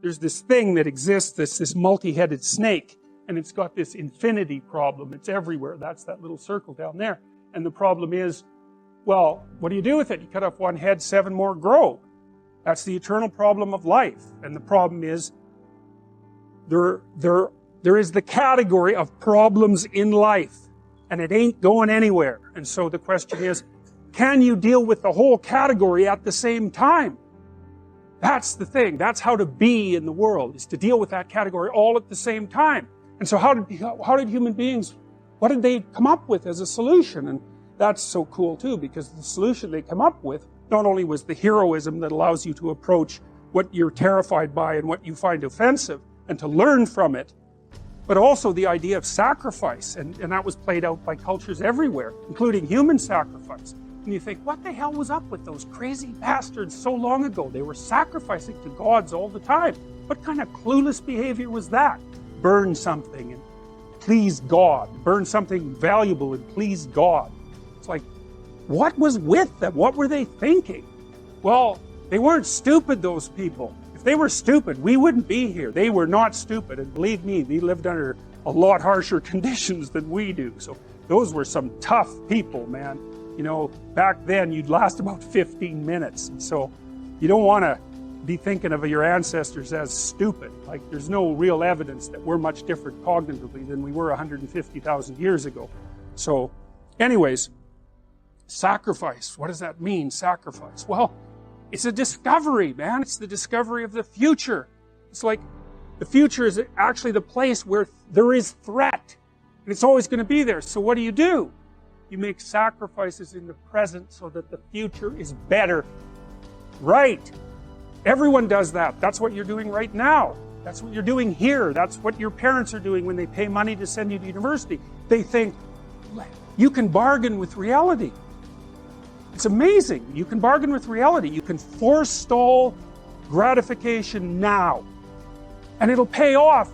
there's this thing that exists, this multi-headed snake, and it's got this infinity problem. It's everywhere. That's that little circle down there. And the problem is, well, what do you do with it? You cut off one head, 7 more grow. That's the eternal problem of life. And the problem is, there is the category of problems in life, and it ain't going anywhere. And so the question is, can you deal with the whole category at the same time? That's the thing. That's how to be in the world, is to deal with that category all at the same time. And so how did human beings, what did they come up with as a solution? And that's so cool too, because the solution they come up with not only was the heroism that allows you to approach what you're terrified by and what you find offensive and to learn from it, but also the idea of sacrifice. And that was played out by cultures everywhere, including human sacrifice. And you think, what the hell was up with those crazy bastards so long ago? They were sacrificing to gods all the time. What kind of clueless behavior was that? Burn something and please God. Burn something valuable and please God. It's like, what was with them? What were they thinking? Well, they weren't stupid, those people. If they were stupid, we wouldn't be here. They were not stupid. And believe me, they lived under a lot harsher conditions than we do. So those were some tough people, man. You know, back then you'd last about 15 minutes. And so you don't want to be thinking of your ancestors as stupid. Like, there's no real evidence that we're much different cognitively than we were 150,000 years ago. So anyways, sacrifice. What does that mean, sacrifice? Well, it's a discovery, man. It's the discovery of the future. It's like the future is actually the place where there is threat. And it's always going to be there. So what do? You make sacrifices in the present so that the future is better. Right. Everyone does that. That's what you're doing right now. That's what you're doing here. That's what your parents are doing when they pay money to send you to university. They think, you can bargain with reality. It's amazing. You can bargain with reality. You can forestall gratification now. And it'll pay off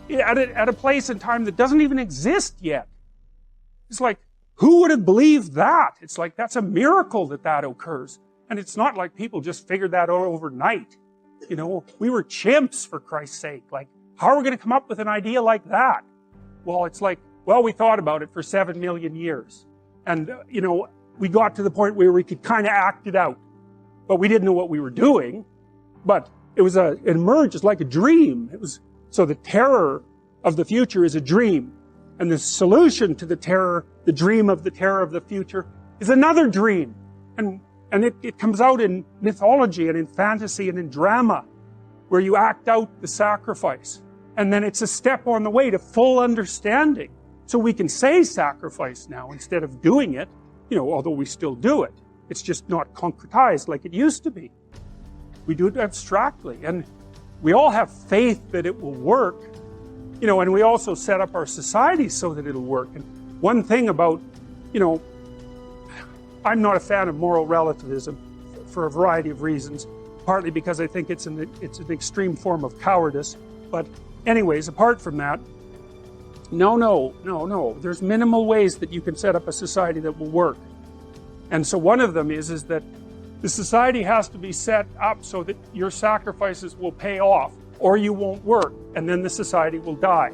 at a place and time that doesn't even exist yet. It's like, who would have believed that? It's like, that's a miracle that occurs. And it's not like people just figured that out overnight. You know, we were chimps, for Christ's sake. Like, how are we going to come up with an idea like that? Well, it's like, well, we thought about it for 7 million years. And, you know, we got to the point where we could kind of act it out. But we didn't know what we were doing. But it emerged as like a dream. So the terror of the future is a dream. And the solution to the dream of the terror of the future is another dream. And it comes out in mythology and in fantasy and in drama, where you act out the sacrifice. And then it's a step on the way to full understanding. So we can say sacrifice now instead of doing it, you know, although we still do it. It's just not concretized like it used to be. We do it abstractly. And we all have faith that it will work, you know, and we also set up our society so that it'll work. And one thing about, you know, I'm not a fan of moral relativism for a variety of reasons, partly because I think it's an extreme form of cowardice. But anyways, apart from that, no. There's minimal ways that you can set up a society that will work. And so one of them is that the society has to be set up so that your sacrifices will pay off, or you won't work, and then the society will die.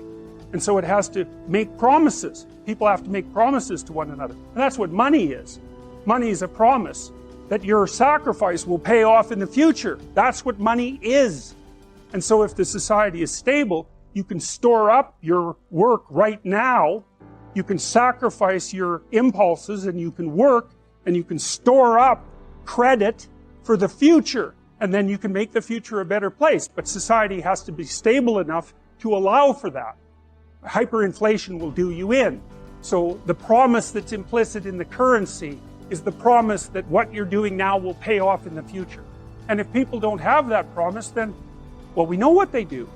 And so it has to make promises. People have to make promises to one another. And that's what money is. Money is a promise that your sacrifice will pay off in the future. That's what money is. And so if the society is stable, you can store up your work right now. You can sacrifice your impulses, and you can work, and you can store up credit for the future. And then you can make the future a better place. But society has to be stable enough to allow for that. Hyperinflation will do you in. So the promise that's implicit in the currency is the promise that what you're doing now will pay off in the future. And if people don't have that promise, then, well, we know what they do.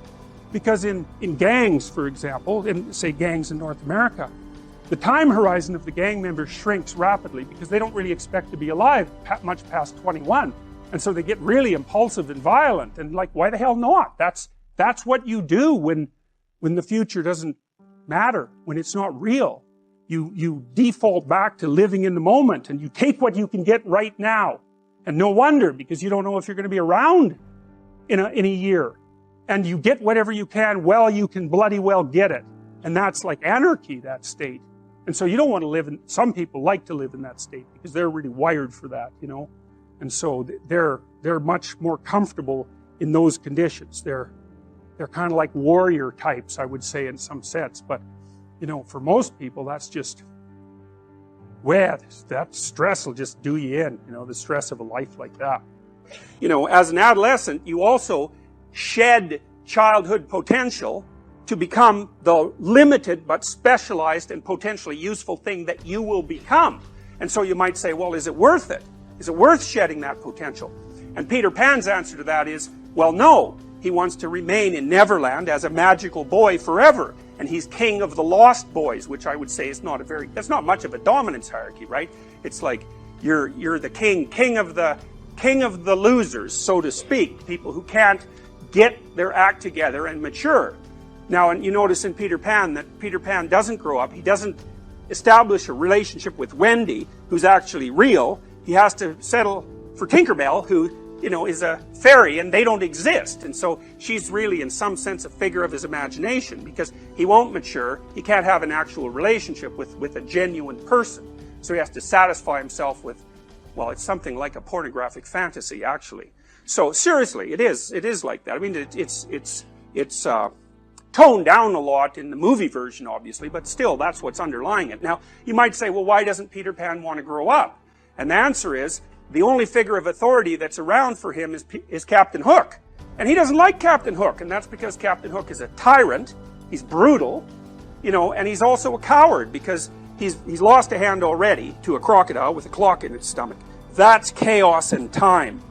Because in gangs, for example, say gangs in North America, the time horizon of the gang members shrinks rapidly because they don't really expect to be alive much past 21. And so they get really impulsive and violent. And like, why the hell not? That's what you do when the future doesn't matter, when it's not real. You default back to living in the moment, and you take what you can get right now. And no wonder, because you don't know if you're going to be around in a year. and you get whatever you can, well, you can bloody well get it. And that's like anarchy, that state. And so you don't want to live in, some people like to live in that state because they're really wired for that, you know. And so they're much more comfortable in those conditions. They're kind of like warrior types, I would say, in some sense. But, you know, for most people, that's just, well, that stress will just do you in, you know, the stress of a life like that. You know, as an adolescent, you also shed childhood potential to become the limited but specialized and potentially useful thing that you will become. And so you might say, well, is it worth it? Is it worth shedding that potential? And Peter Pan's answer to that is, well, no. He wants to remain in Neverland as a magical boy forever. And he's king of the lost boys, which I would say is not that's not much of a dominance hierarchy, right? It's like you're the king of the losers, so to speak, people who can't get their act together and mature. Now, and you notice in Peter Pan that Peter Pan doesn't grow up. He doesn't establish a relationship with Wendy, who's actually real. He has to settle for Tinkerbell, who, you know, is a fairy, and they don't exist. And so she's really, in some sense, a figure of his imagination, because he won't mature. He can't have an actual relationship with a genuine person. So he has to satisfy himself with, well, it's something like a pornographic fantasy, actually. So seriously, it is like that. I mean, it's toned down a lot in the movie version, obviously, but still, that's what's underlying it. Now, you might say, well, why doesn't Peter Pan want to grow up? And the answer is, the only figure of authority that's around for him is Captain Hook. And he doesn't like Captain Hook, and that's because Captain Hook is a tyrant, he's brutal, you know, and he's also a coward, because he's lost a hand already to a crocodile with a clock in its stomach. That's chaos and time.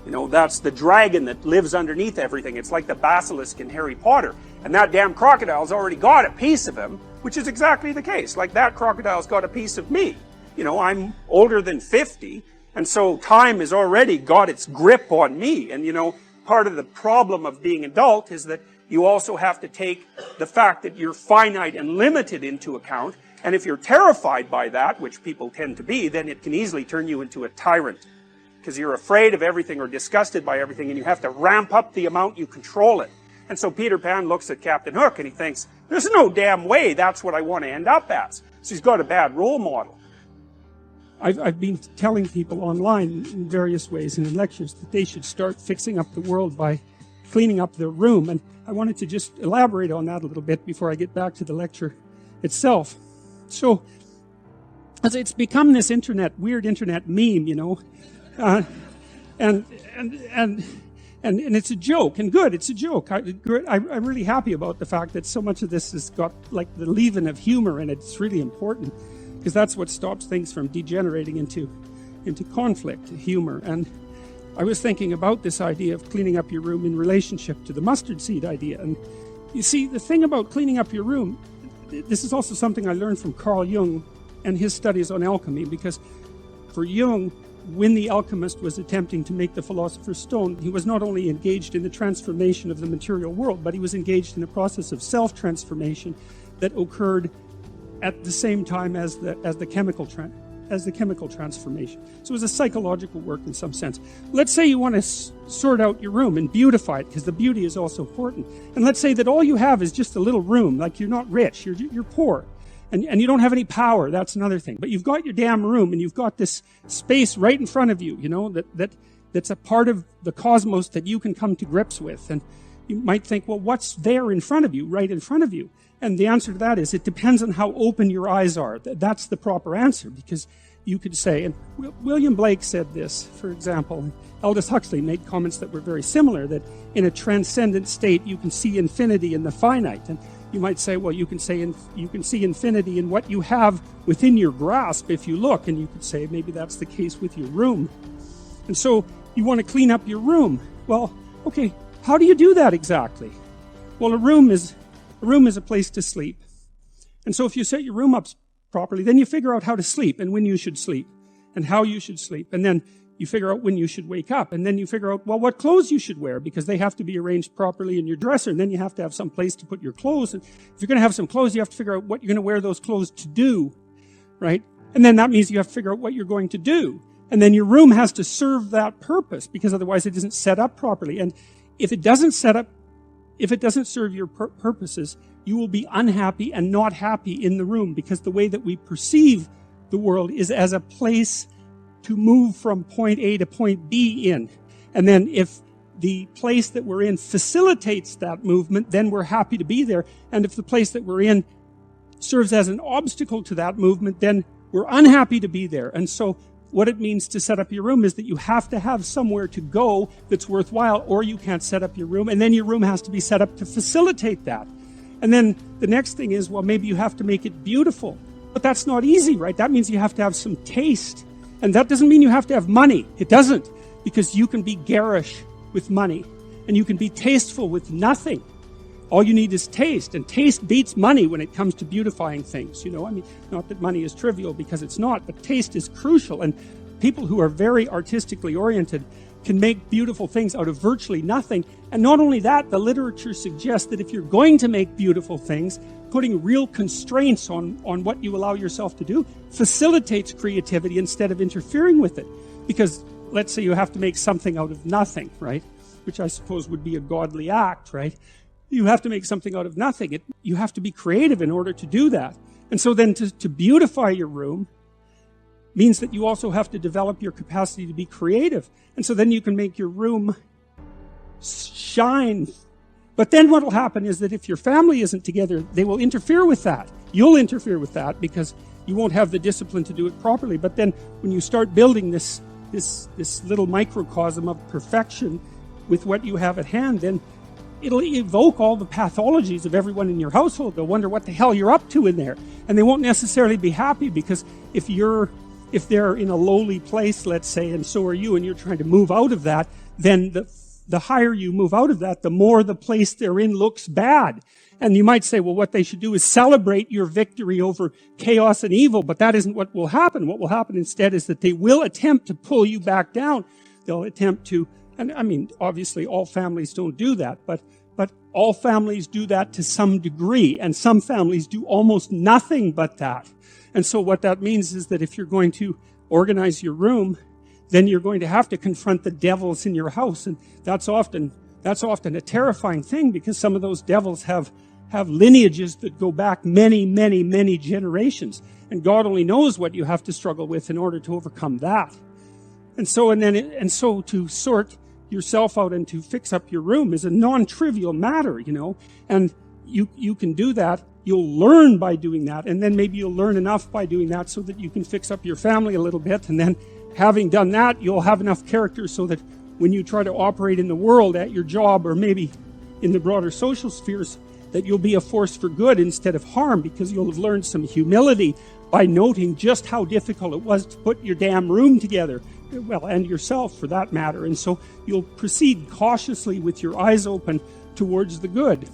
You know, that's the dragon that lives underneath everything. It's like the basilisk in Harry Potter. And that damn crocodile's already got a piece of him, which is exactly the case. Like, that crocodile's got a piece of me. You know, I'm older than 50, and so time has already got its grip on me. And, you know, part of the problem of being adult is that you also have to take the fact that you're finite and limited into account. And if you're terrified by that, which people tend to be, then it can easily turn you into a tyrant. Because you're afraid of everything or disgusted by everything, and you have to ramp up the amount you control it. And so Peter Pan looks at Captain Hook and he thinks, there's no damn way that's what I want to end up as. So he's got a bad role model. I've been telling people online in various ways and in lectures that they should start fixing up the world by cleaning up their room. And I wanted to just elaborate on that a little bit before I get back to the lecture itself. So, as it's become this weird internet meme, you know, and it's a joke, and good, it's a joke. I'm really happy about the fact that so much of this has got like the leaven of humor in it. It's really important, because that's what stops things from degenerating into conflict, humor. And I was thinking about this idea of cleaning up your room in relationship to the mustard seed idea. And you see, the thing about cleaning up your room, this is also something I learned from Carl Jung and his studies on alchemy, because for Jung, when the alchemist was attempting to make the philosopher's stone, he was not only engaged in the transformation of the material world, but he was engaged in a process of self-transformation that occurred at the same time as the chemical transformation. So it was a psychological work in some sense. Let's say you want to sort out your room and beautify it, because the beauty is also important. And let's say that all you have is just a little room, like you're not rich, you're poor. And you don't have any power, that's another thing. But you've got your damn room, and you've got this space right in front of you, you know, that's a part of the cosmos that you can come to grips with. And you might think, well, what's there in front of you, right in front of you? And the answer to that is, it depends on how open your eyes are. That's the proper answer, because you could say, and William Blake said this, for example, Aldous Huxley made comments that were very similar, that in a transcendent state, you can see infinity in the finite. And you might say, well, you can see infinity in what you have within your grasp if you look, and you could say maybe that's the case with your room. And so you want to clean up your room. Well, okay, how do you do that exactly? Well, a room is a place to sleep. And so if you set your room up properly, then you figure out how to sleep and when you should sleep and how you should sleep. And then you figure out when you should wake up, and then you figure out, well, what clothes you should wear, because they have to be arranged properly in your dresser, and then you have to have some place to put your clothes. And if you're going to have some clothes, you have to figure out what you're going to wear those clothes to do, right? And then that means you have to figure out what you're going to do. And then your room has to serve that purpose, because otherwise it isn't set up properly. And if it doesn't set up if it doesn't serve your purposes, you will be unhappy and not happy in the room, because the way that we perceive the world is as a place to move from point A to point B in. And then if the place that we're in facilitates that movement, then we're happy to be there. And if the place that we're in serves as an obstacle to that movement, then we're unhappy to be there. And so what it means to set up your room is that you have to have somewhere to go that's worthwhile, or you can't set up your room. And then your room has to be set up to facilitate that. And then the next thing is, well, maybe you have to make it beautiful. But that's not easy, right? That means you have to have some taste. And that doesn't mean you have to have money. It doesn't. Because you can be garish with money. And you can be tasteful with nothing. All you need is taste. And taste beats money when it comes to beautifying things. I mean, not that money is trivial, because it's not. But taste is crucial. And people who are very artistically oriented can make beautiful things out of virtually nothing. And not only that, the literature suggests that if you're going to make beautiful things, putting real constraints on what you allow yourself to do facilitates creativity instead of interfering with it. Because let's say you have to make something out of nothing, right? Which I suppose would be a godly act, right? You have to make something out of nothing. You have to be creative in order to do that. And so then to beautify your room means that you also have to develop your capacity to be creative. And so then you can make your room shine. But then what will happen is that if your family isn't together, they will interfere with that. You'll interfere with that because you won't have the discipline to do it properly. But then when you start building this little microcosm of perfection with what you have at hand, then it'll evoke all the pathologies of everyone in your household. They'll wonder what the hell you're up to in there. And they won't necessarily be happy, because if they're in a lowly place, let's say, and so are you, and you're trying to move out of that, then the higher you move out of that, the more the place they're in looks bad. And you might say, well, what they should do is celebrate your victory over chaos and evil, but that isn't what will happen. What will happen instead is that they will attempt to pull you back down. They'll attempt to, and I mean, obviously all families don't do that, but all families do that to some degree, and some families do almost nothing but that. And so what that means is that if you're going to organize your room, then you're going to have to confront the devils in your house. And that's often a terrifying thing, because some of those devils have lineages that go back many, many, many generations. And God only knows what you have to struggle with in order to overcome that. And so to sort yourself out and to fix up your room is a non-trivial matter, and you can do that. You'll learn by doing that, and then maybe you'll learn enough by doing that so that you can fix up your family a little bit, and then having done that, you'll have enough character so that when you try to operate in the world, at your job, or maybe in the broader social spheres, that you'll be a force for good instead of harm, because you'll have learned some humility by noting just how difficult it was to put your damn room together. Well, and yourself for that matter. And so you'll proceed cautiously with your eyes open towards the good.